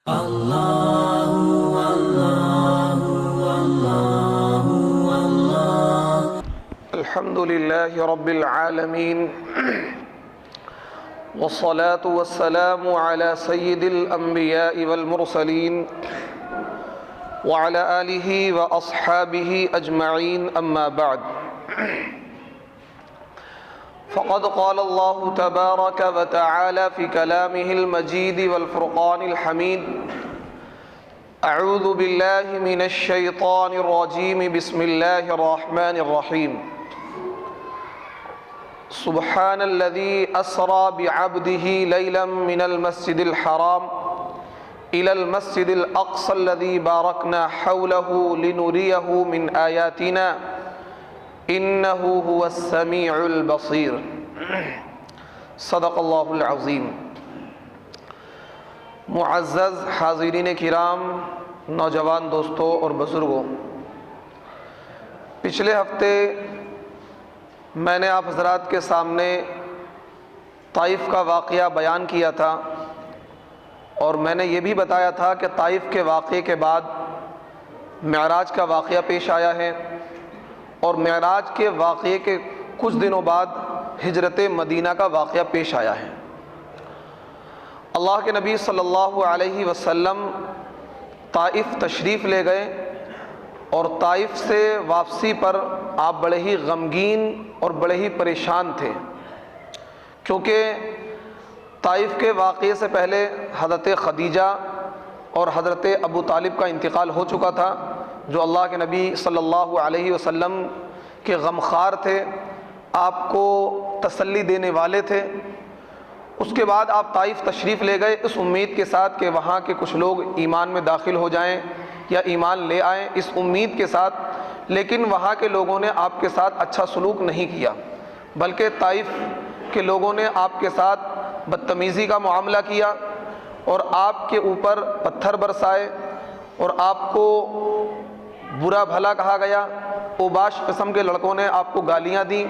الحمد لله رب العالمين والصلاة والسلام على سيد الأنبياء والمرسلين وعلى آله وأصحابه أجمعين أما بعد فقد قال الله تبارك وتعالى في كلامه المجيد والفرقان الحميد أعوذ بالله من الشيطان الرجيم بسم الله الرحمن الرحيم سبحان الذي أسرى بعبده ليلا من المسجد الحرام إلى المسجد الأقصى الذي باركنا حوله لنريه من آياتنا إنه هو السميع البصير صدق اللہ العظیم۔ معزز حاضرین کرام، نوجوان دوستوں اور بزرگوں، پچھلے ہفتے میں نے آپ حضرات کے سامنے طائف کا واقعہ بیان کیا تھا، اور میں نے یہ بھی بتایا تھا کہ طائف کے واقعے کے بعد معراج کا واقعہ پیش آیا ہے، اور معراج کے واقعے کے کچھ دنوں بعد ہجرت مدینہ کا واقعہ پیش آیا ہے۔ اللہ کے نبی صلی اللہ علیہ وسلم طائف تشریف لے گئے، اور طائف سے واپسی پر آپ بڑے ہی غمگین اور بڑے ہی پریشان تھے، کیونکہ طائف کے واقعے سے پہلے حضرت خدیجہ اور حضرت ابو طالب کا انتقال ہو چکا تھا، جو اللہ کے نبی صلی اللہ علیہ وسلم کے غمخوار تھے، آپ کو تسلی دینے والے تھے۔ اس کے بعد آپ طائف تشریف لے گئے اس امید کے ساتھ کہ وہاں کے کچھ لوگ ایمان میں داخل ہو جائیں یا ایمان لے آئیں، اس امید کے ساتھ، لیکن وہاں کے لوگوں نے آپ کے ساتھ اچھا سلوک نہیں کیا، بلکہ طائف کے لوگوں نے آپ کے ساتھ بدتمیزی کا معاملہ کیا، اور آپ کے اوپر پتھر برسائے، اور آپ کو برا بھلا کہا گیا۔ اوباش قسم کے لڑکوں نے آپ کو گالیاں دیں،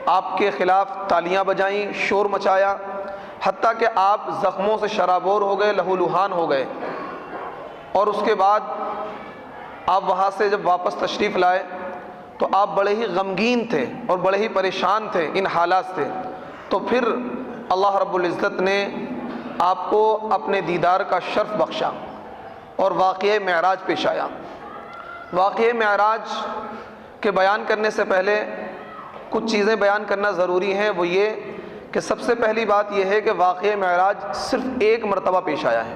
آپ کے خلاف تالیاں بجائیں، شور مچایا، حتیٰ کہ آپ زخموں سے شرابور ہو گئے، لہو لہان ہو گئے۔ اور اس کے بعد آپ وہاں سے جب واپس تشریف لائے تو آپ بڑے ہی غمگین تھے اور بڑے ہی پریشان تھے ان حالات سے۔ تو پھر اللہ رب العزت نے آپ کو اپنے دیدار کا شرف بخشا، اور واقعہ معراج پیش آیا۔ واقعہ معراج کے بیان کرنے سے پہلے کچھ چیزیں بیان کرنا ضروری ہیں، وہ یہ کہ سب سے پہلی بات یہ ہے کہ واقعہ معراج صرف ایک مرتبہ پیش آیا ہے۔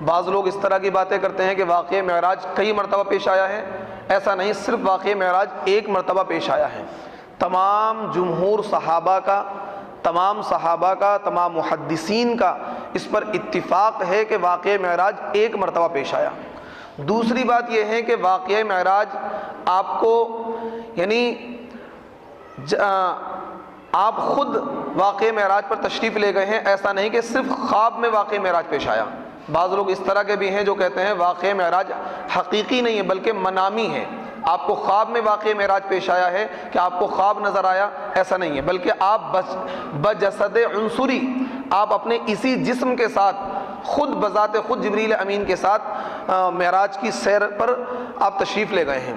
بعض لوگ اس طرح کی باتیں کرتے ہیں کہ واقعہ معراج کئی مرتبہ پیش آیا ہے، ایسا نہیں، صرف واقعہ معراج ایک مرتبہ پیش آیا ہے۔ تمام جمہور صحابہ کا، تمام محدثین کا اس پر اتفاق ہے کہ واقعہ معراج ایک مرتبہ پیش آیا۔ دوسری بات یہ ہے کہ واقعہ معراج آپ کو آپ خود واقعہ معراج پر تشریف لے گئے ہیں، ایسا نہیں کہ صرف خواب میں واقعہ معراج پیش آیا۔ بعض لوگ اس طرح کے بھی ہیں جو کہتے ہیں واقعہ معراج حقیقی نہیں ہے بلکہ منامی ہے، آپ کو خواب میں واقعہ معراج پیش آیا ہے کہ آپ کو خواب نظر آیا، ایسا نہیں ہے، بلکہ آپ بجسد عنصری، آپ اپنے اسی جسم کے ساتھ خود بذات خود جبریل امین کے ساتھ معراج کی سیر پر آپ تشریف لے گئے ہیں۔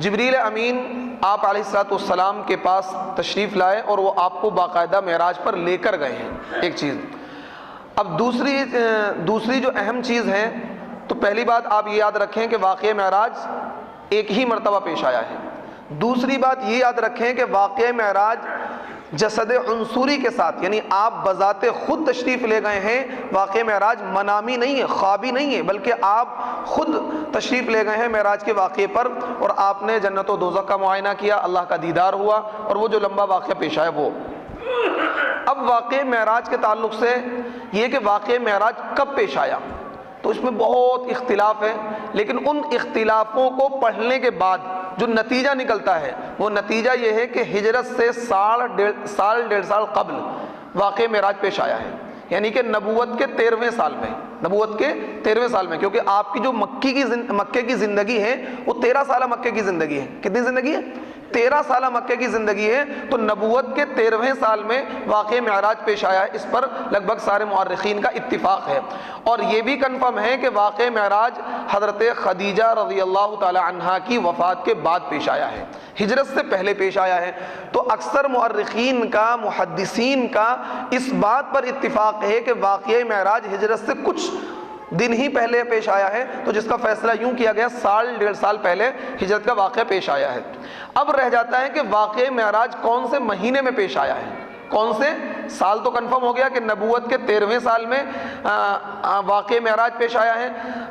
جبریل امین آپ علیہ الصلوۃ والسلام کے پاس تشریف لائے، اور وہ آپ کو باقاعدہ معراج پر لے کر گئے ہیں، ایک چیز۔ اب دوسری جو اہم چیز ہے، تو پہلی بات آپ یہ یاد رکھیں کہ واقعہ معراج ایک ہی مرتبہ پیش آیا ہے۔ دوسری بات یہ یاد رکھیں کہ واقعہ معراج جسد عنصری کے ساتھ، یعنی آپ بذات خود تشریف لے گئے ہیں، واقعہ معراج منامی نہیں ہے، خوابی نہیں ہے، بلکہ آپ خود تشریف لے گئے ہیں معراج کے واقعے پر، اور آپ نے جنت و دوزخ کا معائنہ کیا، اللہ کا دیدار ہوا، اور وہ جو لمبا واقعہ پیش آیا وہ۔ اب واقعہ معراج کے تعلق سے یہ کہ واقعہ معراج کب پیش آیا، تو اس میں بہت اختلاف ہے، لیکن ان اختلافوں کو پڑھنے کے بعد جو نتیجہ نکلتا ہے وہ نتیجہ یہ ہے کہ ہجرت سے ڈیڑھ سال قبل واقعہ معراج پیش آیا ہے، یعنی کہ نبوت کے 13ویں سال میں، کیونکہ آپ کی جو مکے کی زندگی ہے وہ 13 سالہ مکے کی زندگی ہے۔ کتنی زندگی ہے؟ 13 سالہ مکے کی زندگی ہے تو نبوت کے 13ویں سال میں واقعہ معراج پیش آیا ہے، اس پر لگ بھگ سارے مورخین کا اتفاق ہے۔ اور یہ بھی کنفرم ہے کہ واقعہ معراج حضرت خدیجہ رضی اللہ تعالی عنہا کی وفات کے بعد پیش آیا ہے، ہجرت سے پہلے پیش آیا ہے۔ تو اکثر مورخین کا، محدثین کا اس بات پر اتفاق ہے کہ واقعہ معراج ہجرت سے کچھ دن ہی پہلے پیش آیا ہے، تو جس کا فیصلہ یوں کیا گیا 1.5 سال پہلے ہجرت کا واقعہ پیش آیا ہے۔ اب رہ جاتا ہے کہ واقعہ معراج کون سے مہینے میں پیش آیا ہے، کون سے سال تو کنفرم ہو گیا کہ نبوت کے 13ویں سال میں واقعہ معراج پیش آیا ہے،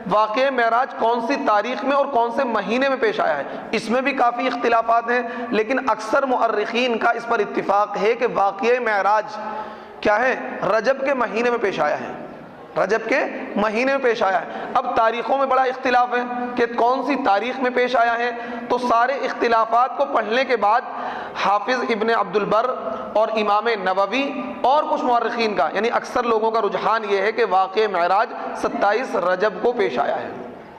واقعہ معراج کون سی تاریخ میں اور کون سے مہینے میں پیش آیا ہے اس میں بھی کافی اختلافات ہیں، لیکن اکثر مؤرخین کا اس پر اتفاق ہے کہ واقعہ معراج کیا ہے، رجب کے مہینے میں پیش آیا ہے، رجب کے مہینے میں پیش آیا ہے۔ اب تاریخوں میں بڑا اختلاف ہے کہ کون سی تاریخ میں پیش آیا ہے، تو سارے اختلافات کو پڑھنے کے بعد حافظ ابن عبد البر اور امام نووی اور کچھ مورخین کا، یعنی اکثر لوگوں کا رجحان یہ ہے کہ واقعہ معراج 27 رجب کو پیش آیا ہے،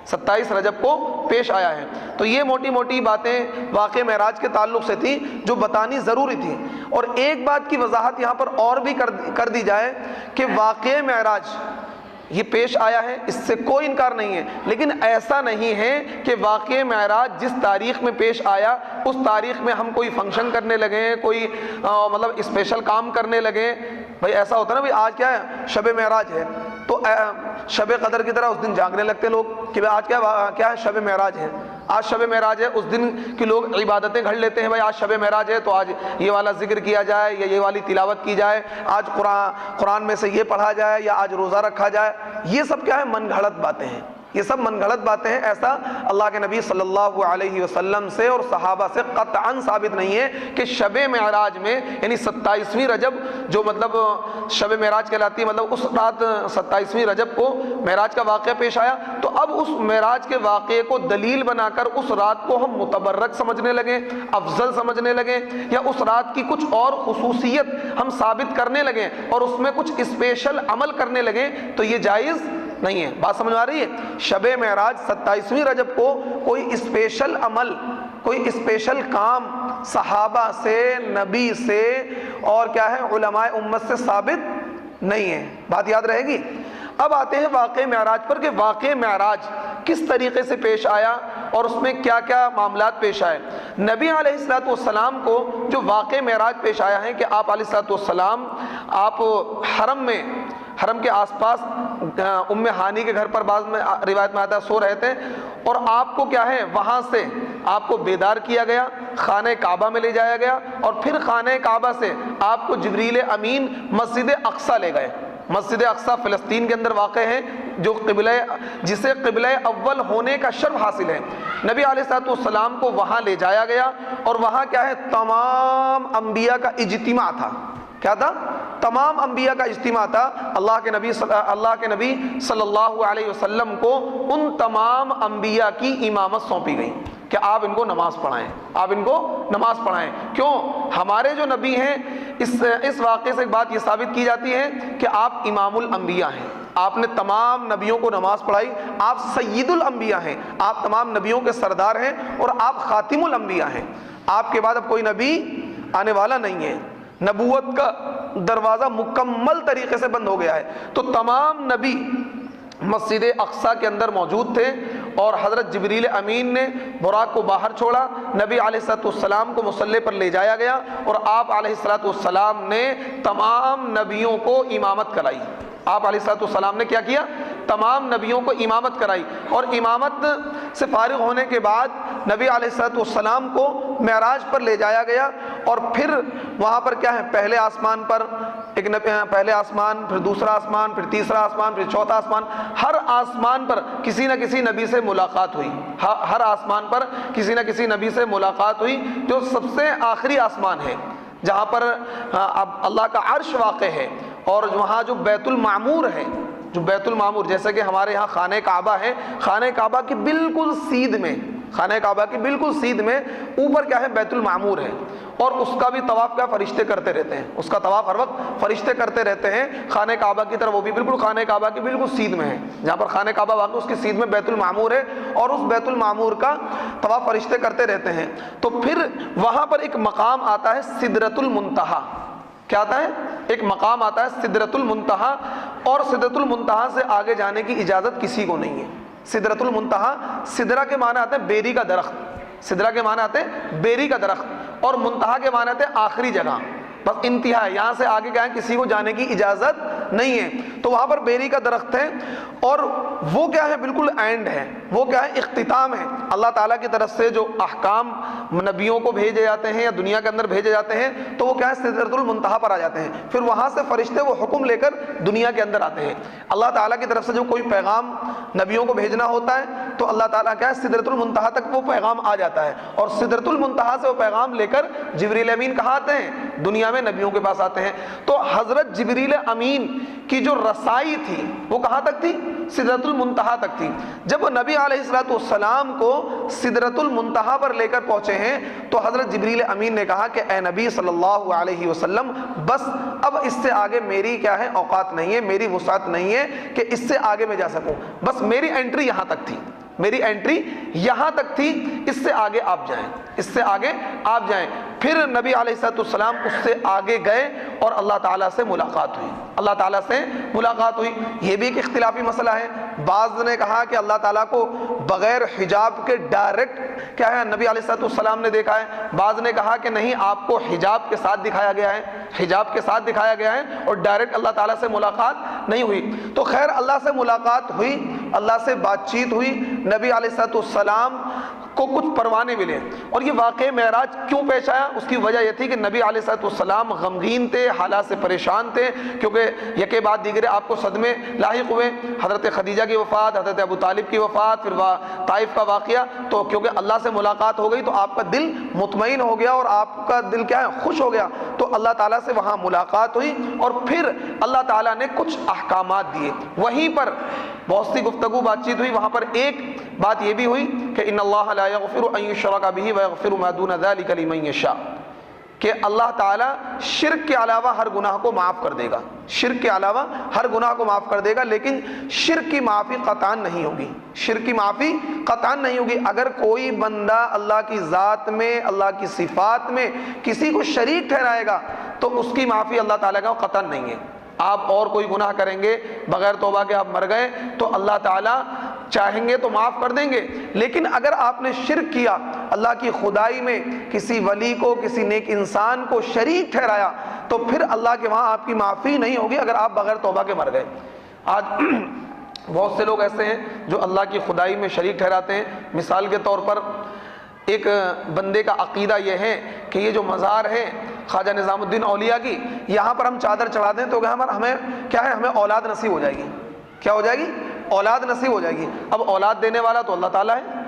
27 رجب کو پیش آیا ہے۔ تو یہ موٹی موٹی باتیں واقعہ معراج کے تعلق سے تھیں جو بتانی ضروری تھی۔ اور ایک بات کی وضاحت یہاں پر اور بھی کر دی جائے کہ واقعہ معراج یہ پیش آیا ہے، اس سے کوئی انکار نہیں ہے، لیکن ایسا نہیں ہے کہ واقعہ معراج جس تاریخ میں پیش آیا اس تاریخ میں ہم کوئی فنکشن کرنے لگیں، کوئی مطلب اسپیشل کام کرنے لگیں۔ بھائی ایسا ہوتا ہے نا، بھائی آج کیا ہے، شب معراج ہے، تو شب قدر کی طرح اس دن جاگنے لگتے لوگ کہ بھائی آج کیا ہے، شب معراج ہے، آج شب معراج ہے، اس دن کی لوگ عبادتیں گھڑ لیتے ہیں، بھائی آج شب معراج ہے تو آج یہ والا ذکر کیا جائے یا یہ والی تلاوت کی جائے، آج قرآن میں سے یہ پڑھا جائے یا آج روزہ رکھا جائے۔ یہ سب کیا ہے، من گھڑت باتیں ہیں، یہ سب من گھڑت باتیں ہیں۔ ایسا اللہ کے نبی صلی اللہ علیہ وسلم سے اور صحابہ سے قطعاً ثابت نہیں ہے کہ شب معراج میں، یعنی 27ویں رجب جو مطلب شب معراج کہلاتی ہے، مطلب اس رات 27ویں رجب کو معراج کا واقعہ پیش آیا، تو اب اس معراج کے واقعے کو دلیل بنا کر اس رات کو ہم متبرک سمجھنے لگیں، افضل سمجھنے لگیں، یا اس رات کی کچھ اور خصوصیت ہم ثابت کرنے لگیں اور اس میں کچھ اسپیشل عمل کرنے لگیں، تو یہ جائز نہیں ہے۔ بات سمجھ آ رہی ہے؟ شب معراج 27ویں رجب کو کوئی اسپیشل عمل، کوئی اسپیشل کام صحابہ سے، نبی سے اور کیا ہے علماء امت سے ثابت نہیں ہے۔ بات یاد رہے گی؟ اب آتے ہیں واقعہ معراج پر کہ واقعہ معراج کس طریقے سے پیش آیا اور اس میں کیا کیا معاملات پیش آئے۔ نبی علیہ الصلوۃ والسلام کو جو واقعہ معراج پیش آیا ہے کہ آپ علیہ الصلوۃ والسلام آپ حرم کے آس پاس ام ہانی کے گھر پر بعض میں روایت میں آتا ہے سو رہے تھے، اور آپ کو کیا ہے وہاں سے آپ کو بیدار کیا گیا، خانہ کعبہ میں لے جایا گیا، اور پھر خانہ کعبہ سے آپ کو جبریل امین مسجد اقصیٰ لے گئے۔ مسجد اقصیٰ فلسطین کے اندر واقع ہے، جو جسے قبلہ اول ہونے کا شرف حاصل ہے۔ نبی علیہ الصلوۃ والسلام کو وہاں لے جایا گیا، اور وہاں کیا ہے تمام انبیاء کا اجتماع تھا۔ کیا تھا؟ تمام انبیاء کا اجتماع تھا۔ اللہ کے نبی صلی اللہ علیہ وسلم کو ان تمام انبیاء کی امامت سونپی گئی کہ آپ ان کو نماز پڑھائیں، آپ ان کو نماز پڑھائیں۔ کیوں؟ ہمارے جو نبی ہیں، اس واقعے سے ایک بات یہ ثابت کی جاتی ہے کہ آپ امام الانبیاء ہیں، آپ نے تمام نبیوں کو نماز پڑھائی، آپ سید الانبیاء ہیں، آپ تمام نبیوں کے سردار ہیں، اور آپ خاتم الانبیاء ہیں۔ آپ کے بعد اب کوئی نبی آنے والا نہیں ہے، نبوت کا دروازہ مکمل طریقے سے بند ہو گیا ہے۔ تو تمام نبی مسجد اقصیٰ کے اندر موجود تھے، اور حضرت جبریل امین نے براق کو باہر چھوڑا، نبی علیہ الصلوۃ والسلام کو مصلی پر لے جایا گیا، اور آپ علیہ الصلوۃ والسلام نے تمام نبیوں کو امامت کرائی۔ آپ علیہ الصلوۃ والسلام نے کیا کیا؟ تمام نبیوں کو امامت کرائی، اور امامت سے فارغ ہونے کے بعد نبی علیہ الصلوۃ والسلام کو معراج پر لے جایا گیا، اور پھر وہاں پر کیا ہے پہلے آسمان پر پہلے آسمان، پھر دوسرا آسمان، پھر تیسرا آسمان، پھر چوتھا آسمان، ہر آسمان پر کسی نہ کسی نبی سے ملاقات ہوئی، ہر آسمان پر کسی نہ کسی نبی سے ملاقات ہوئی۔ جو سب سے آخری آسمان ہے جہاں پر اب اللہ کا عرش واقع ہے، اور وہاں جو بیت المعمور ہے، جو بیت المعمور جیسے کہ ہمارے یہاں خانہ کعبہ ہے، خانہ کعبہ کی بالکل سیدھ میں، خانہ کعبہ کی بالکل سیدھ میں اوپر کیا ہے بیت المعمور ہے، اور اس کا بھی طواف کیا فرشتے کرتے رہتے ہیں، اس کا طواف ہر وقت فرشتے کرتے رہتے ہیں خانہ کعبہ کی طرف، وہ بھی بالکل خانہ کعبہ کی بالکل سیدھ میں ہے، جہاں پر خانہ کعبہ واقع اس کی سیدھ میں بیت المعمور ہے، اور اس بیت المعمور کا طواف فرشتے کرتے رہتے ہیں۔ تو پھر وہاں پر ایک مقام آتا ہے سدرۃ المنتہا، کیا آتا ہے؟ ایک مقام آتا ہے سدرۃ المنتہا، اور سدرۃ المنتہا سے آگے جانے کی اجازت کسی کو نہیں ہے۔ سدرۃ المنتہا، سدرہ کے معنی آتے ہیں بیری کا درخت، سدرہ کے معنی آتے ہیں بیری کا درخت، اور منتہا کے معنی آتے ہیں آخری جگہ، بس انتہا ہے، یہاں سے آگے کیا ہے کسی کو جانے کی اجازت نہیں ہے۔ تو وہاں پر بیری کا درخت ہے، اور وہ کیا ہے بالکل اینڈ ہے، وہ کیا ہے اختتام ہے۔ اللہ تعالیٰ کی طرف سے جو احکام نبیوں کو بھیجے جاتے ہیں یا دنیا کے اندر بھیجے جاتے ہیں تو وہ کیا ہے سدرۃ المنتہا پر آ جاتے ہیں، پھر وہاں سے فرشتے وہ حکم لے کر دنیا کے اندر آتے ہیں۔ اللہ تعالیٰ کی طرف سے جو کوئی پیغام نبیوں کو بھیجنا ہوتا ہے تو اللہ تعالیٰ کیا ہے سدرۃ المنتہا تک وہ پیغام آ جاتا ہے، اور سدرۃ المنتہا سے وہ پیغام لے کر جبریل امین کہاں آتے ہیں؟ دنیا میں نبیوں کے پاس آتے ہیں۔ تو حضرت جبریل امین کی جو رسائی تھی وہ کہاں تک تھی؟ سدرۃ المنتہا تک تھی۔ جب نبی علیہ الصلوۃ والسلام کو سدرۃ المنتہا پر لے کر پہنچے ہیں تو حضرت جبریل امین نے کہا کہ اے نبی صلی اللہ علیہ وسلم، بس اب اس سے آگے میری کیا ہے اوقات نہیں ہے، میری وسعت نہیں ہے کہ اس سے آگے میں جا سکوں، بس میری انٹری یہاں تک تھی، میری انٹری یہاں تک تھی، اس سے آگے آپ جائیں، اس سے آگے آپ جائیں۔ پھر نبی علیہ الصلوۃ والسلام اس سے آگے گئے اور اللہ تعالیٰ سے ملاقات ہوئی، اللہ تعالیٰ سے ملاقات ہوئی۔ یہ بھی ایک اختلافی مسئلہ ہے، بعض نے کہا کہ اللہ تعالیٰ کو بغیر حجاب کے ڈائریکٹ کیا ہے نبی علیہ الصلوۃ والسلام نے دیکھا ہے، بعض نے کہا کہ نہیں آپ کو حجاب کے ساتھ دکھایا گیا ہے، حجاب کے ساتھ دکھایا گیا ہے اور ڈائریکٹ اللہ تعالیٰ سے ملاقات نہیں ہوئی۔ تو خیر اللہ سے ملاقات ہوئی، اللہ سے بات چیت ہوئی، نبی علیہ الصلوۃ والسلام کو کچھ پروانے ملے۔ اور یہ واقعہ معراج کیوں پیش آیا؟ اس کی وجہ یہ تھی کہ نبی علیہ الصلوۃ والسلام غمگین تھے، حالات سے پریشان تھے، کیونکہ یکے بعد دیگرے آپ کو صدمے لاحق ہوئے، حضرت خدیجہ کی وفات، حضرت ابو طالب کی وفات، پھر طائف کا واقعہ۔ تو کیونکہ اللہ سے ملاقات ہو گئی تو آپ کا دل مطمئن ہو گیا اور آپ کا دل کیا ہے خوش ہو گیا، تو اللہ تعالیٰ سے وہاں ملاقات ہوئی، اور پھر اللہ تعالیٰ نے کچھ احکامات دیے۔ وہیں پر بہت سی گفتگو بات چیت ہوئی، وہاں پر ایک بات یہ بھی ہوئی کہ ان اللہ لا یغفر ان یشرک بہ ویغفر ما دون ذلک لمن یشاء، کہ اللہ تعالیٰ شرک کے علاوہ ہر گناہ کو معاف کر دے گا، شرک کے علاوہ ہر گناہ کو معاف کر دے گا، لیکن شرک کی معافی قطعاً نہیں ہوگی، شرک کی معافی قطعاً نہیں ہوگی۔ اگر کوئی بندہ اللہ کی ذات میں، اللہ کی صفات میں کسی کو شریک ٹھہرائے گا تو اس کی معافی اللہ تعالیٰ کا قطعاً نہیں ہے۔ آپ اور کوئی گناہ کریں گے بغیر توبہ کے، آپ مر گئے تو اللہ تعالیٰ چاہیں گے تو معاف کر دیں گے، لیکن اگر آپ نے شرک کیا، اللہ کی خدائی میں کسی ولی کو، کسی نیک انسان کو شریک ٹھہرایا، تو پھر اللہ کے وہاں آپ کی معافی نہیں ہوگی اگر آپ بغیر توبہ کے مر گئے۔ آج بہت سے لوگ ایسے ہیں جو اللہ کی خدائی میں شریک ٹھہراتے ہیں۔ مثال کے طور پر ایک بندے کا عقیدہ یہ ہے کہ یہ جو مزار ہے خواجہ نظام الدین اولیاء کی، یہاں پر ہم چادر چڑھا دیں تو ہمیں کیا ہے، ہمیں اولاد نصیب ہو جائے گی۔ کیا ہو جائے گی؟ اولاد نصیب ہو جائے گی۔ اب اولاد دینے والا تو اللہ تعالیٰ ہے،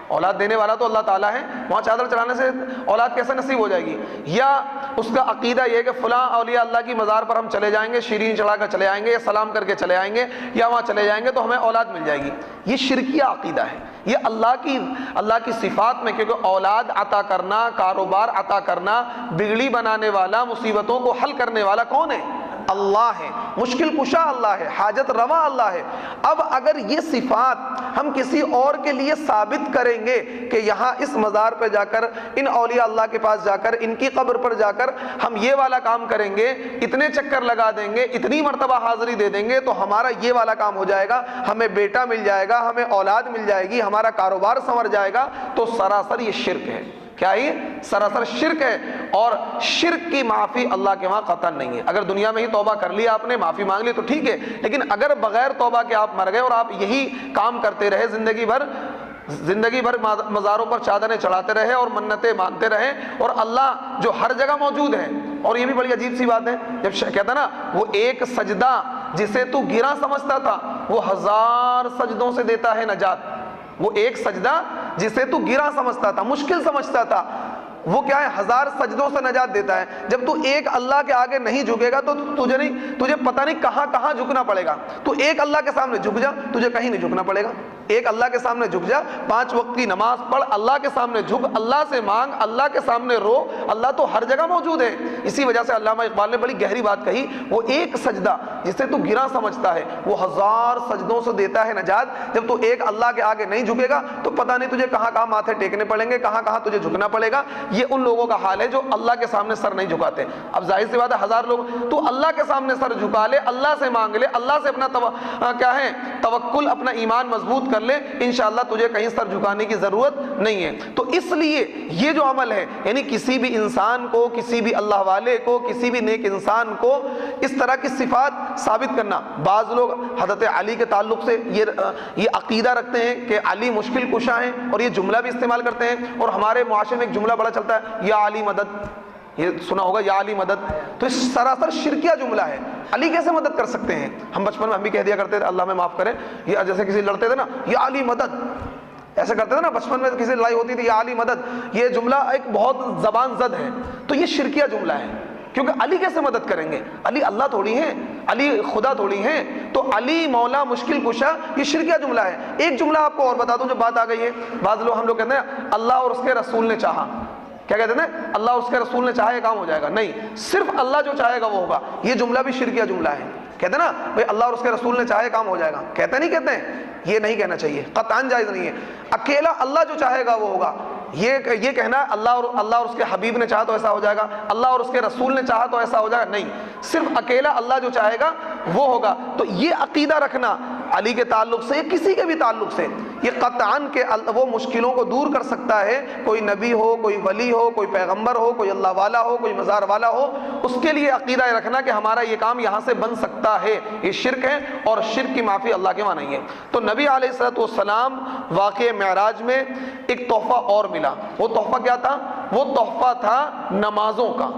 اولاد دینے والا تو اللہ تعالیٰ ہے، وہاں چادر چڑھانے سے اولاد کیسے نصیب ہو جائے گی؟ یا اس کا عقیدہ یہ ہے کہ فلاں اولیاء اللہ کی مزار پر ہم چلے جائیں گے، شیرین چڑھا کر چلے آئیں گے، یا سلام کر کے چلے آئیں گے، یا وہاں چلے جائیں گے تو ہمیں اولاد مل جائے گی۔ یہ شرکیہ عقیدہ ہے۔ یہ اللہ کی صفات میں، کیونکہ اولاد عطا کرنا، کاروبار عطا کرنا، بگڑی بنانے والا، مصیبتوں کو حل کرنے والا کون ہے؟ اللہ ہے، مشکل کشا اللہ ہے، حاجت روا اللہ ہے۔ اب اگر یہ صفات ہم کسی اور کے لیے ثابت کریں گے کہ یہاں اس مزار پہ جا کر، ان اولیاء اللہ کے پاس جا کر، ان کی قبر پر جا کر ہم یہ والا کام کریں گے، اتنے چکر لگا دیں گے، اتنی مرتبہ حاضری دے دیں گے تو ہمارا یہ والا کام ہو جائے گا، ہمیں بیٹا مل جائے گا، ہمیں اولاد مل جائے گی، ہمارا کاروبار سنور جائے گا، تو سراسر یہ شرک ہے۔ کیا یہ سراسر شرک ہے، اور شرک کی معافی اللہ کے وہاں قطعاً نہیں ہے۔ اگر دنیا میں ہی توبہ کر لی، آپ نے معافی مانگ لی تو ٹھیک ہے، لیکن اگر بغیر توبہ کے آپ مر گئے اور آپ یہی کام کرتے رہے زندگی بھر مزاروں پر چادریں چڑھاتے رہے اور منتیں مانگتے رہے، اور اللہ جو ہر جگہ موجود ہے، اور یہ بھی بڑی عجیب سی بات ہے، جب کہتا نا وہ ایک سجدہ جسے تو گرا سمجھتا تھا وہ 1000 سجدوں سے دیتا ہے نجات۔ وہ ایک سجدہ جسے تو گرا سمجھتا تھا، مشکل سمجھتا تھا، وہ کیا ہے 1000 سجدوں سے نجات دیتا ہے۔ جب تو ایک اللہ کے آگے نہیں جھکے گا تو تجھے پتہ نہیں کہاں کہاں جھکنا پڑے گا۔ تو ایک اللہ کے سامنے جھک جا، تجھے کہیں نہیں جھکنا پڑے گا۔ ایک اللہ کے سامنے جھک جا، 5 وقت کی نماز پڑھ، اللہ کے سامنے جھک، اللہ سے مانگ، اللہ کے سامنے رو، اللہ تو ہر جگہ موجود ہے۔ اسی وجہ سے علامہ اقبال نے بڑی گہری بات کہی، وہ ایک سجدہ جسے تو گراں سمجھتا ہے وہ 1000 سجدوں سے دیتا ہے نجات۔ جب تو ایک اللہ کے آگے نہیں جھکے گا تو پتہ نہیں تجھے کہاں کہاں ماتھے ٹیکنے پڑیں گے، کہاں کہاں تجھے جھکنا پڑے گا۔ یہ ان لوگوں کا حال ہے جو اللہ کے سامنے سر نہیں جھکاتے۔ اب ظاہر سی بات ہے 1000 لوگ، تو اللہ کے سامنے سر جھکا لے، اللہ سے مانگ لے، اللہ سے اپنا کیا ہے توکل، اپنا ایمان مضبوط کر لے، انشاءاللہ تجھے کہیں سر جھکانے کی ضرورت نہیں ہے۔ تو اس لیے یہ جو عمل ہے، یعنی کسی بھی انسان کو، کسی بھی اللہ والے کو، کسی بھی نیک انسان کو اس طرح کی صفات ثابت کرنا۔ بعض لوگ حضرت علی کے تعلق سے یہ عقیدہ رکھتے ہیں کہ علی مشکل کشا ہیں، اور یہ جملہ بھی استعمال کرتے ہیں، اور ہمارے معاشرے میں ایک جملہ بڑا چلتا ہے، یا علی مدد، یہ سنا ہوگا، یا علی مدد، تو یہ سراسر شرکیہ جملہ ہے۔ علی کیسے مدد کر سکتے ہیں؟ ہم بچپن میں ہم بھی کہہ دیا کرتے تھے، اللہ میں معاف کرے، یہ جیسے کسی لڑتے تھے نا، یا علی مدد، ایسے کرتے تھے نا بچپن میں، کسی لڑائی ہوتی تھی، یا علی مدد، یہ جملہ ایک بہت زبان زد ہے، تو یہ شرکیہ جملہ ہے، کیونکہ علی کیسے مدد کریں گے؟ علی اللہ تھوڑی ہیں، علی خدا تھوڑی ہیں، تو علی مولا مشکل کشا، یہ شرکیہ جملہ ہے۔ ایک جملہ آپ کو اور بتا دوں، جو بات آ گئی ہے، بعض لوگ ہم لوگ کہتے ہیں اللہ اور اس کے رسول نے چاہا، کیا کہتے ہیں؟ اللہ اور اس کے رسول نے چاہا یہ کام ہو جائے گا، نہیں، صرف اللہ جو چاہے گا وہ ہوگا۔ یہ جملہ بھی شرکیہ جملہ ہے۔ کہتے ہیں نا بھئی اللہ اور اس کے رسول نے چاہے کام ہو جائے گا، کہتے نہیں کہتے ہیں؟ یہ نہیں کہنا چاہیے، قطعاً جائز نہیں ہے۔ اکیلا اللہ جو چاہے گا وہ ہوگا، یہ کہنا اللہ اور اس کے حبیب نے چاہا تو ایسا ہو جائے گا، اللہ اور اس کے رسول نے چاہا تو ایسا ہو جائے گا، نہیں، صرف اکیلا اللہ جو چاہے گا وہ ہوگا۔ تو یہ عقیدہ رکھنا علی کے تعلق سے یا کسی کے بھی تعلق سے، یہ قطعاً کہ وہ مشکلوں کو دور کر سکتا ہے، کوئی نبی ہو، کوئی ولی ہو، کوئی پیغمبر ہو، کوئی اللہ والا ہو، کوئی مزار والا ہو، اس کے لیے عقیدہ رکھنا کہ ہمارا یہ کام یہاں سے بن سکتا ہے، یہ شرک ہے، اور شرک کی معافی اللہ کے وہاں نہیں ہے۔ تو نبی علیہ الصلوۃ والسلام واقعہ معراج میں ایک تحفہ اور ملا۔ وہ تحفہ کیا تھا؟ وہ تحفہ تھا نمازوں کا،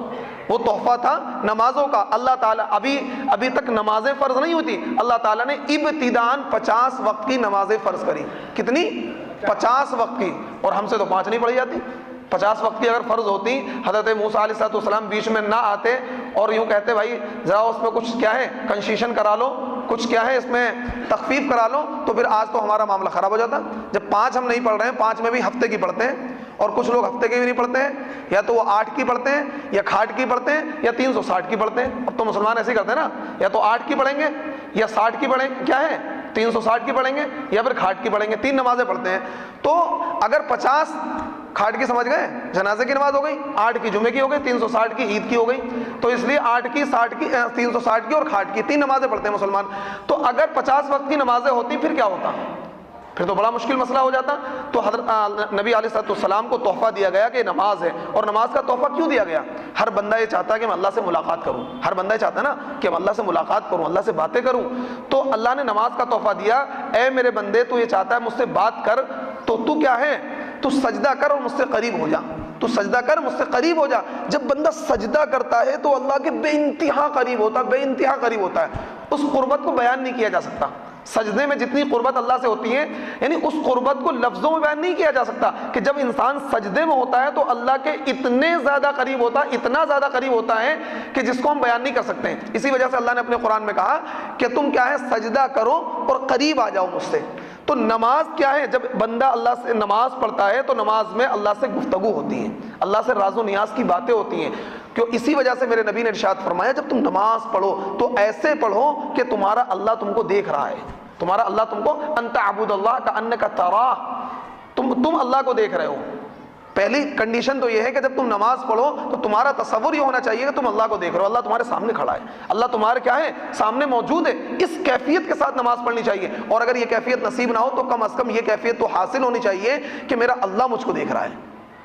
وہ تحفہ تھا نمازوں کا۔ اللہ تعالیٰ ابھی تک نمازیں فرض نہیں ہوتی، اللہ تعالیٰ نے ابتداءً 50 وقت کی نمازیں فرض کری۔ کتنی؟ 50 وقت کی، اور ہم سے تو 5 نہیں پڑھی جاتی۔ 50 وقت کی اگر فرض ہوتی، حضرت موسیٰ علیہ السلام بیچ میں نہ آتے اور یوں کہتے بھائی ذرا اس میں کچھ کیا ہے کنسیشن کرا لو، کچھ کیا ہے اس میں تخفیف کرا لو، تو پھر آج تو ہمارا معاملہ خراب ہو جاتا۔ جب 5 ہم نہیں پڑھ رہے ہیں، 5 میں بھی ہفتے کی پڑھتے ہیں، اور کچھ لوگ ہفتے کی بھی نہیں پڑھتے ہیں، یا تو وہ 8 کی پڑھتے ہیں، یا کھاٹ کی پڑھتے ہیں، یا 360 کی پڑھتے ہیں۔ اب تو مسلمان ایسے ہی کرتے ہیں نا، یا تو 8 کی پڑھیں گے، یا 60 کی پڑھیں گے، کیا ہے 360 کی پڑھیں گے، یا پھر کھاٹ کی پڑھیں گے، 3 نمازیں پڑھتے ہیں۔ تو اگر 50 کھاٹ کی سمجھ گئے، جنازے کی نماز ہو گئی، 8 کی جمعے کی ہو گئی، 360 کی عید کی ہو گئی، تو اس لیے 8 کی 60 کی 360 کی اور کھاٹ کی 3 نمازیں پڑھتے ہیں مسلمان۔ تو اگر 50 وقت کی نمازیں ہوتی پھر کیا ہوتا؟ پھر تو بڑا مشکل مسئلہ ہو جاتا۔ تو حضرت نبی علیہ السلام کو تحفہ دیا گیا کہ نماز ہے، اور نماز کا تحفہ کیوں دیا گیا؟ ہر بندہ یہ چاہتا ہے کہ میں اللہ سے ملاقات کروں، ہر بندہ یہ چاہتا ہے نا کہ میں اللہ سے ملاقات کروں، اللہ سے باتیں کروں۔ تو اللہ نے نماز کا تحفہ دیا، اے میرے بندے تو یہ چاہتا ہے مجھ سے بات کر، تو کیا ہے، تو سجدہ کر اور مجھ سے قریب ہو جا، تو سجدہ کر مجھ سے قریب ہو جا۔ جب بندہ سجدہ کرتا ہے تو اللہ کے بے انتہا قریب ہوتا ہے، بے انتہا قریب ہوتا ہے۔ اس قربت کو بیان نہیں کیا جا سکتا۔ سجدے میں جتنی قربت اللہ سے ہوتی ہے، یعنی اس قربت کو لفظوں میں بیان نہیں کیا جا سکتا کہ جب انسان سجدے میں ہوتا ہے تو اللہ کے اتنے زیادہ قریب ہوتا ہے، اتنا زیادہ قریب ہوتا ہے کہ جس کو ہم بیان نہیں کر سکتے ہیں۔ اسی وجہ سے اللہ نے اپنے قرآن میں کہا کہ تم کیا ہے سجدہ کرو اور قریب آ جاؤ مجھ سے۔ تو نماز کیا ہے؟ جب بندہ اللہ سے نماز پڑھتا ہے تو نماز میں اللہ سے گفتگو ہوتی ہے، اللہ سے راز و نیاز کی باتیں ہوتی ہیں۔ کیوں؟ اسی وجہ سے میرے نبی نے ارشاد فرمایا جب تم نماز پڑھو تو ایسے پڑھو کہ تمہارا اللہ تم کو دیکھ رہا ہے، تمہارا اللہ تم کو انت عبد اللہ کانک تراہ، تم اللہ کو دیکھ رہے ہو۔ پہلی کنڈیشن تو یہ ہے کہ جب تم نماز پڑھو تو تمہارا تصور یہ ہونا چاہیے کہ تم اللہ کو دیکھ رہے ہو، اللہ تمہارے سامنے کھڑا ہے، اللہ تمہارے کیا ہے سامنے موجود ہے۔ اس کیفیت کے ساتھ نماز پڑھنی چاہیے، اور اگر یہ کیفیت نصیب نہ ہو تو کم از کم یہ کیفیت تو حاصل ہونی چاہیے کہ میرا اللہ مجھ کو دیکھ رہا ہے،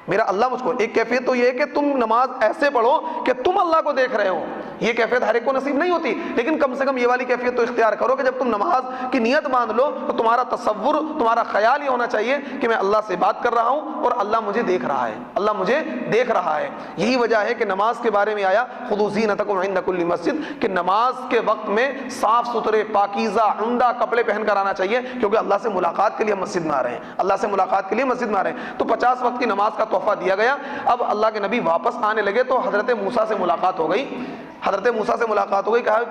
میرا اللہ مجھ کو۔ ایک کیفیت تو یہ ہے کہ تم نماز ایسے پڑھو کہ تم اللہ کو دیکھ رہے ہو، یہ کیفیت ہر ایک کو نصیب نہیں ہوتی، لیکن کم سے کم یہ والی کیفیت تو اختیار کرو کہ جب تم نماز کی نیت باندھ لو تو تمہارا تصور، تمہارا خیال یہ ہونا چاہیے کہ میں اللہ سے بات کر رہا ہوں اور اللہ مجھے دیکھ رہا ہے، اللہ مجھے دیکھ رہا ہے۔ یہی وجہ ہے کہ نماز کے بارے میں آیا خذوا زینتکم عند کل مسجد، کہ نماز کے وقت میں صاف ستھرے پاکیزہ عمدہ کپڑے پہن کر آنا چاہیے، کیونکہ اللہ سے ملاقات کے لیے مسجد میں آ رہے ہیں، اللہ سے ملاقات کے لیے مسجد میں آ رہے ہیں۔ تو 50 وقت کی نماز کا تحفہ دیا گیا۔ اب اللہ کے نبی واپس آنے لگے تو حضرت موسیٰ سے ملاقات ہو گئی۔ حضرت موسیٰ سے ملاقات ہو گئی، کہا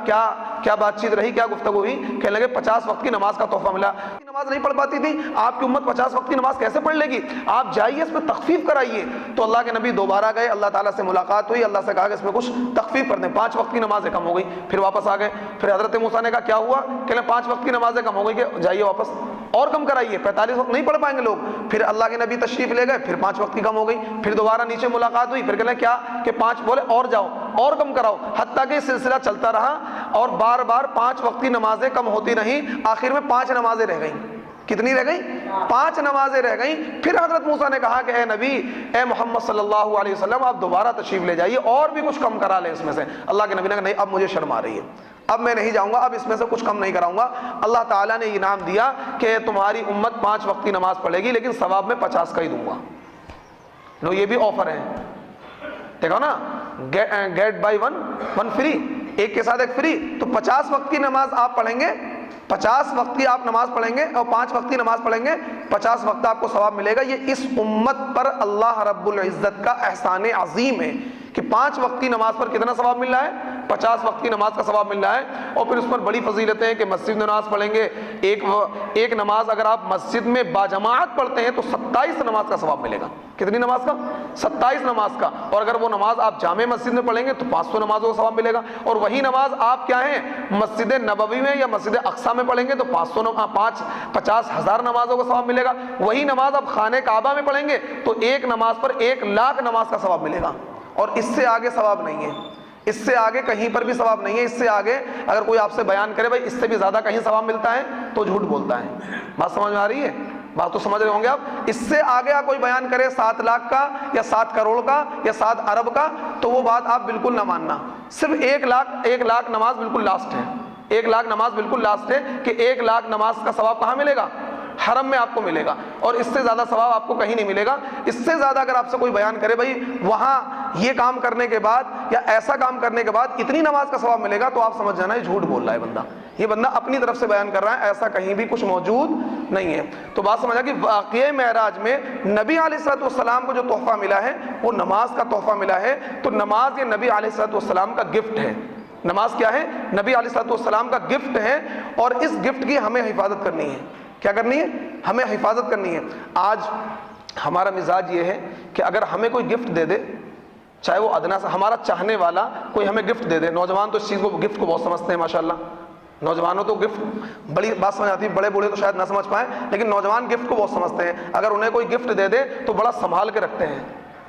کیا بات چیت رہی، کیا گفتگو ہوئی؟ کہنے لگے 50 وقت کی نماز کا تحفہ ملا۔ نماز نہیں پڑھ پاتی تھی، آپ کی امت 50 وقت کی نماز کیسے پڑھ لے گی؟ آپ جائیے اس میں تخفیف کرائیے۔ تو اللہ کے نبی دوبارہ گئے، اللہ تعالیٰ سے ملاقات ہوئی، اللہ سے کہا کہ اس میں کچھ تخفیف کر دیں، 5 وقت کی نمازیں کم ہو گئی۔ پھر واپس آ گئے، پھر حضرت موسیٰ نے کہا کیا ہوا؟ کہنے 5 وقت کی نمازیں کم ہو گئی، کہ جائیے واپس اور کم کرائیے، 45 وقت نہیں پڑھ پائیں گے لوگ۔ پھر اللہ کے نبی تشریف لے گئے، پھر 5 وقت کی کم ہو گئی۔ پھر دوبارہ نیچے ملاقات ہوئی، پھر کہنے کیا کہ 5 بولے اور جاؤ اور کم کراؤ، حتیٰ کہ سلسلہ چلتا رہا اور بار بار 5 وقت کی نمازیں کم ہوتی نہیں، آخر میں 5 نمازیں رہ گئیں۔ کتنی رہ گئیں؟ 5 نمازیں رہ گئیں۔ پھر حضرت موسیٰ نے کہا کہ اے نبی، اے محمد صلی اللہ علیہ وسلم، آپ دوبارہ تشریف لے جائیے اور بھی کچھ کم کرا لیں اس میں سے۔ اللہ کے نبی نے کہا نہیں، اب مجھے شرم آ رہی ہے، اب میں نہیں جاؤں گا، اب اس میں سے کچھ کم نہیں کراؤں گا۔ اللہ تعالیٰ نے انعام دیا کہ تمہاری امت 5 وقت کی نماز پڑھے گی، لیکن ثواب میں 50 کا ہی دوں گا۔ لو یہ بھی آفر ہے، دیکھو نا، گیٹ بائی ون فری، ایک کے ساتھ ایک فری۔ تو 50 وقت کی نماز آپ پڑھیں گے، 50 وقت کی آپ نماز پڑھیں گے اور 5 وقت کی نماز پڑھیں گے، 50 وقت آپ کو ثواب ملے گا۔ یہ اس امت پر اللہ رب العزت کا احسان عظیم ہے کہ 5 وقت کی نماز پر کتنا ثواب مل رہا ہے؟ 50 وقت کی نماز کا ثواب مل رہا ہے۔ اور پھر اس پر بڑی فضیلتیں ہیں کہ مسجد میں نماز پڑھیں گے، ایک نماز اگر آپ مسجد میں باجماعت پڑھتے ہیں تو 27 نماز کا ثواب ملے گا۔ کتنی نماز کا؟ 27 نماز کا۔ اور اگر وہ نماز آپ جامع مسجد میں پڑھیں گے تو 500 نمازوں کا ثواب ملے گا۔ اور وہی نماز آپ کیا ہیں، مسجد نبوی میں یا مسجد اقصیٰ میں پڑھیں گے تو 50,000 نمازوں کا ثواب ملے گا۔ وہی نماز آپ خانہ کعبہ میں پڑھیں گے تو ایک نماز پر 1,00,000 نماز کا ثواب ملے گا۔ اور اس سے آگے ثواب نہیں ہے، اس سے آگے کہیں پر بھی ثواب نہیں ہے۔ اس سے آگے اگر کوئی آپ سے بیان کرے بھائی اس سے بھی زیادہ کہیں ثواب ملتا ہے تو جھوٹ بولتا ہے۔ بات سمجھ میں آ رہی ہے؟ بات تو سمجھ رہے ہوں گے آپ۔ اس سے آگے آپ کوئی بیان کرے 7 لاکھ کا یا 7 کروڑ کا یا 7 ارب کا تو وہ بات آپ بالکل نہ ماننا۔ صرف 1,00,000 نماز بالکل لاسٹ ہے، 1,00,000 نماز بالکل لاسٹ ہے کہ 1,00,000 نماز کا ثواب کہاں ملے گا؟ حرم میں آپ کو ملے گا، اور اس سے زیادہ ثواب آپ کو کہیں نہیں ملے گا۔ اس سے زیادہ اگر آپ سے کوئی بیان کرے بھائی وہاں یہ کام کرنے کے بعد یا ایسا کام کرنے کے بعد اتنی نماز کا ثواب ملے گا تو آپ سمجھ جانا یہ جھوٹ بول رہا ہے بندہ، یہ بندہ اپنی طرف سے بیان کر رہا ہے، ایسا کہیں بھی کچھ موجود نہیں ہے۔ تو بات سمجھا کہ واقعہ معراج میں نبی علیہ الصلوۃ والسلام کو جو تحفہ ملا ہے وہ نماز کا تحفہ ملا ہے۔ تو نماز یہ نبی علیہ الصلوۃ والسلام کا گفٹ ہے۔ نماز کیا ہے؟ نبی علیہ الصلوۃ والسلام کا گفٹ ہے، اور اس گفٹ کی ہمیں حفاظت کرنی ہے۔ کیا کرنی ہے؟ ہمیں حفاظت کرنی ہے۔ آج ہمارا مزاج یہ ہے کہ اگر ہمیں کوئی گفٹ دے دے، چاہے وہ ادنا سا ہمارا چاہنے والا کوئی ہمیں گفٹ دے دے، نوجوان تو اس چیز کو گفٹ کو بہت سمجھتے ہیں ماشاءاللہ، نوجوانوں تو گفٹ بڑی بات سمجھ آتی ہے، بڑے بوڑھے تو شاید نہ سمجھ پائیں، لیکن نوجوان گفٹ کو بہت سمجھتے ہیں۔ اگر انہیں کوئی گفٹ دے دے تو بڑا سنبھال کے رکھتے ہیں،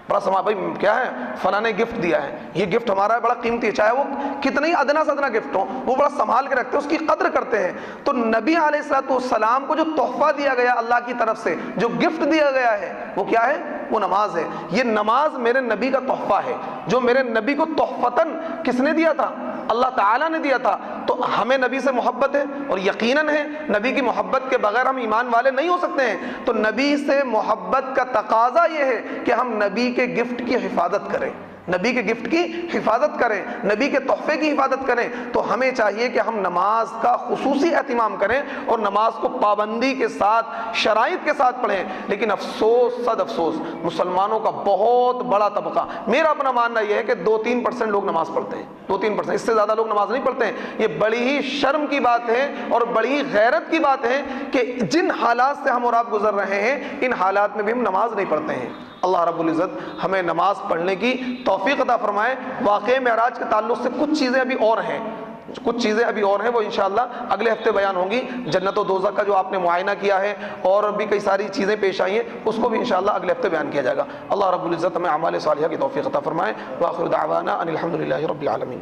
بڑا سنبھال، بھائی کیا ہے فلاں نے گفٹ دیا ہے، یہ گفٹ ہمارا ہے، بڑا قیمتی ہے، چاہے وہ کتنی ادنا سے ادنا گفٹ ہو وہ بڑا سنبھال کے رکھتے ہیں، اس کی قدر کرتے ہیں۔ تو نبی علیہ الصلوۃ والسلام کو جو تحفہ دیا گیا اللہ کی طرف سے، جو گفٹ دیا گیا ہے وہ کیا ہے؟ وہ نماز ہے۔ یہ نماز میرے نبی کا تحفہ ہے، جو میرے نبی کو تحفتاً کس نے دیا تھا؟ اللہ تعالیٰ نے دیا تھا۔ تو ہمیں نبی سے محبت ہے، اور یقیناً ہے، نبی کی محبت کے بغیر ہم ایمان والے نہیں ہو سکتے ہیں۔ تو نبی سے محبت کا تقاضا یہ ہے کہ ہم نبی کے گفٹ کی حفاظت کریں، نبی کے گفٹ کی حفاظت کریں، نبی کے تحفے کی حفاظت کریں۔ تو ہمیں چاہیے کہ ہم نماز کا خصوصی اہتمام کریں اور نماز کو پابندی کے ساتھ، شرائط کے ساتھ پڑھیں۔ لیکن افسوس، صد افسوس، مسلمانوں کا بہت بڑا طبقہ، میرا اپنا ماننا یہ ہے کہ 2-3% لوگ نماز پڑھتے ہیں، 2-3%، اس سے زیادہ لوگ نماز نہیں پڑھتے ہیں۔ یہ بڑی ہی شرم کی بات ہے اور بڑی ہی غیرت کی بات ہے کہ جن حالات سے ہم اور آپ گزر رہے ہیں ان حالات میں بھی ہم نماز نہیں پڑھتے ہیں۔ اللہ رب العزت ہمیں نماز پڑھنے کی توفیق عطا فرمائے۔ واقعہ معراج کے تعلق سے کچھ چیزیں ابھی اور ہیں، وہ انشاءاللہ اگلے ہفتے بیان ہوں گی۔ جنت و دوزخ کا جو آپ نے معائنہ کیا ہے اور بھی کئی ساری چیزیں پیش آئی ہیں، اس کو بھی انشاءاللہ اگلے ہفتے بیان کیا جائے گا۔ اللہ رب العزت ہمیں اعمال صالحہ کی توفیق عطا فرمائے۔ وآخر دعوانا ان الحمد للہ رب العالمین۔